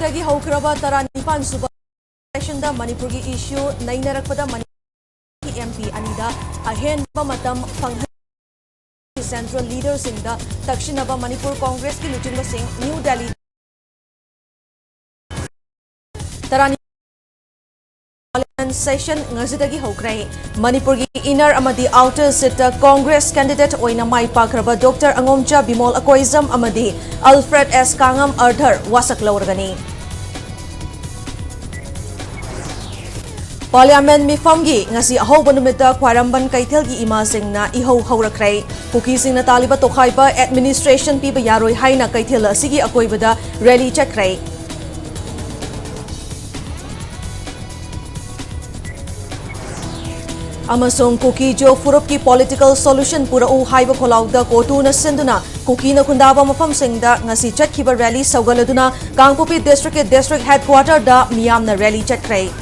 Ngazitagi Hokraba Taranipan Suba Sessionda Manipuri issue Nainarakpada Manipuri MP Anida Ahen Matam Fang Central Leaders in the Takshinaba Manipur Congress ki Luchimba Singh New Delhi Tarani session ngazitagi hokrai Manipur ki inner amadi outer seat Congress candidate oina mai pakraba Dr. Angomcha Bimol Akoizam amadi Alfred S. Kangam Arthur wasak lawrgani Parliament mifamgi ngasi ahoba numita kwaramban kaithel gi ima singna iho haurakrai kuki singna taliba tokhaiba administration piba yaroi haina kaithel asigi akoibada rally chakrai Amasong kuki jo furup ki political solution pura u haiba kholauda kotu na sinduna kuki na kundaba mafam singda ngasi chatkiba rally saugaladuna Kangpopi district headquarter da miyam na rally chatkrai